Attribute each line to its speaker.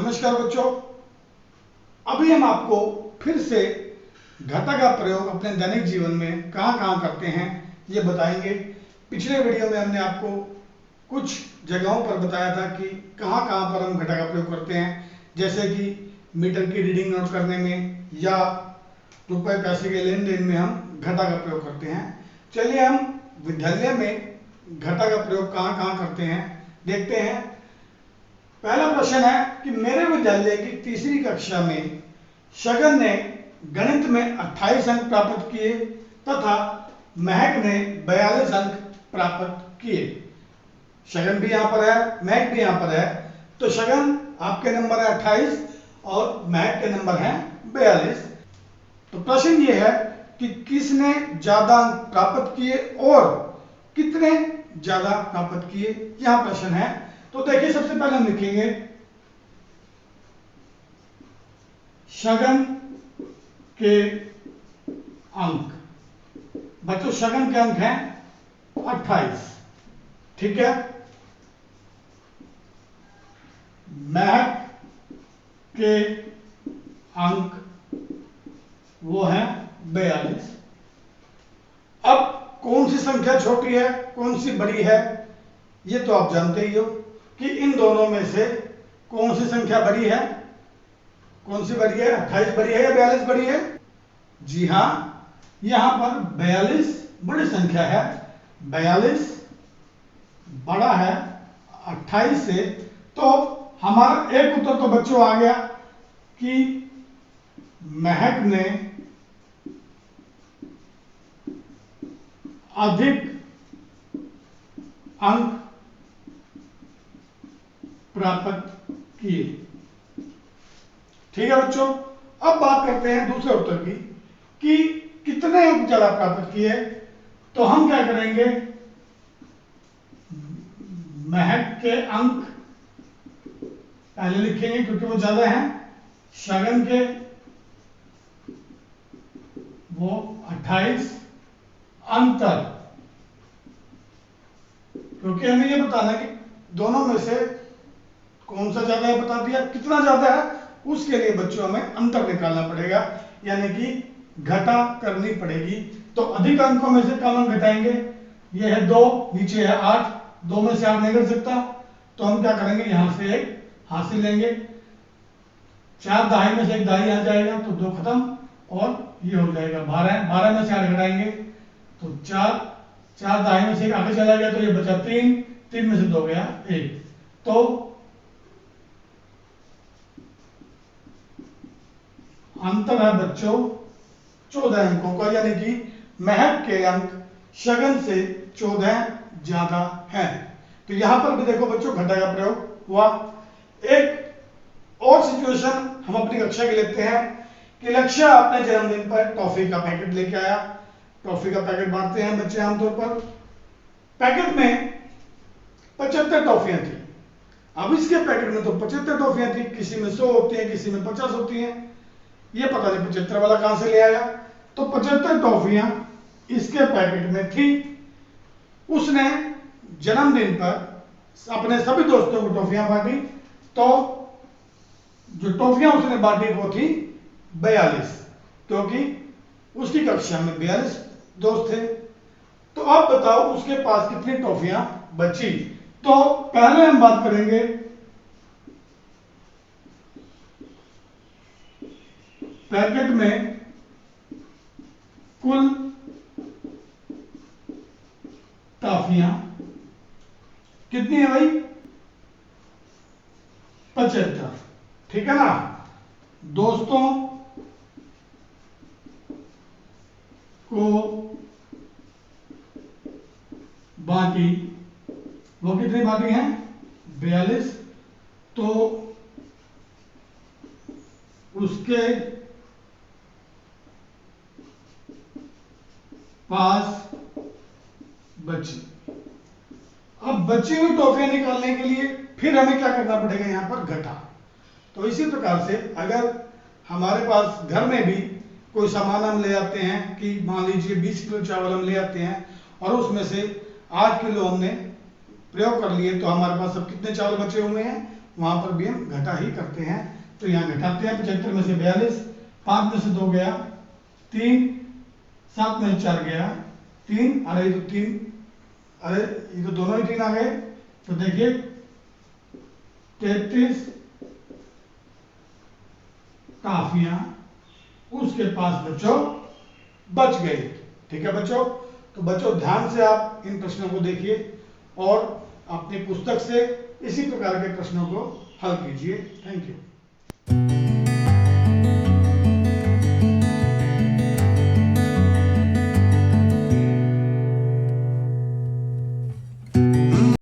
Speaker 1: नमस्कार बच्चों, अभी हम आपको फिर से घटा का प्रयोग अपने दैनिक जीवन में कहाँ करते हैं ये बताएंगे। पिछले वीडियो में हमने आपको कुछ जगहों पर बताया था कि कहाँ पर हम घटा का प्रयोग करते हैं, जैसे कि मीटर की रीडिंग नोट करने में या रुपए पैसे के लेन देन में हम घटा का प्रयोग करते हैं। चलिए हम विद्यालय में घटा का प्रयोग कहाँ करते हैं देखते हैं। पहला प्रश्न है कि मेरे विद्यालय की तीसरी कक्षा में शगन ने गणित में 28 अंक प्राप्त किए तथा महक ने 42 अंक प्राप्त किए। शगन भी यहां पर है, महक भी यहां पर है, तो शगन आपके नंबर है 28 और महक के नंबर है 42। तो प्रश्न ये है कि किसने ज्यादा अंक प्राप्त किए और कितने ज्यादा प्राप्त किए, यहां प्रश्न है। तो देखिए, सबसे पहले हम लिखेंगे शगन के अंक। बच्चों, शगन के अंक हैं 28, ठीक है। महक के अंक वो है 42। अब कौन सी संख्या छोटी है कौन सी बड़ी है ये तो आप जानते ही हो कि इन दोनों में से कौन सी संख्या बड़ी है, कौन सी बड़ी है, 28 बड़ी है या 42 बड़ी है? जी हां, यहां पर 42 बड़ी संख्या है, 42 बड़ा है 28 से। तो हमारा एक उत्तर तो बच्चों आ गया कि महक ने अधिक अंक प्राप्त किए। ठीक है बच्चों, अब बात करते हैं दूसरे उत्तर की कि कितने अंक ज्यादा प्राप्त किए। तो हम क्या करेंगे, महक के अंक पहले लिखेंगे क्योंकि वो ज्यादा हैं, शगन के वो 28, अंतर, क्योंकि हमें ये बताना कि दोनों में से कौन सा ज्यादा है, बता दिया। कितना ज्यादा है उसके लिए बच्चों हमें अंतर निकालना पड़ेगा, यानी कि घटा करनी पड़ेगी। तो अधिक अंकों में से कम अंक घटाएंगे। ये है 2, नीचे है 8, 2 में से 8 नहीं घट सकता, तो हम क्या करेंगे, यहां से एक हासिल लेंगे। 4 दहाई में से एक दहाई आ जाएगा तो 2 खत्म और ये हो जाएगा 12। 12 में से 8 घटाएंगे तो 4, 4 दहाई में से एक आगे चला गया तो ये बचा 3, 3 में से 2 गया 1। तो अंतर है बच्चों 14 अंकों का, यानी कि महक के अंक शगन से 14 ज्यादा है। तो यहां पर भी देखो बच्चों घटा का प्रयोग हुआ। एक और सिचुएशन हम अपनी कक्षा के लेते हैं कि लक्ष्य अपने जन्मदिन पर टॉफी का पैकेट लेके आया। टॉफी का पैकेट बांटते हैं बच्चे आमतौर पर। पैकेट में 75 टॉफियां थी। अब इसके पैकेट में तो 75 टॉफियां थी, किसी में 100 होती हैं, किसी में 50 होती हैं। ये पता नहीं 75 वाला कहां से ले आया। तो 75 टॉफियां इसके पैकेट में थी। उसने जन्मदिन पर अपने सभी दोस्तों को टॉफियां बांटी। तो जो टॉफियां उसने बांटी वो थी 42, क्योंकि उसकी कक्षा में 42 दोस्त थे। तो अब बताओ उसके पास कितनी टॉफियां बची। तो पहले हम बात करेंगे पैकेट में कुल टॉफियां कितनी है भाई, 75, ठीक है ना। दोस्तों को बाकी, वो कितनी बाकी हैं 42। तो उसके पास बची। अब बची हुई टॉफियां निकालने के लिए फिर हमें क्या करना पड़ेगा, यहां पर घटा। तो इसी प्रकार से अगर हमारे पास घर में भी कोई सामान हम ले आते हैं कि मान लीजिए 20 किलो चावल हम ले आते हैं और उसमें से 8 किलो हमने प्रयोग कर लिए, तो हमारे पास अब कितने चावल बचे हुए हैं, वहां पर भी हम घटा ही करते हैं। तो यहाँ घटाते हैं, 75 में से 42, 5 में से 2 गया 3, 7 में से 4 गया 3, अरे ये तो 3, अरे ये तो दोनों ही 3 आ गए। तो देखिए 33 काफियां उसके पास बच्चों बच गई। ठीक है बच्चों, तो बच्चों ध्यान से आप इन प्रश्नों को देखिए और अपनी पुस्तक से इसी प्रकार के प्रश्नों को हल कीजिए। Thank you.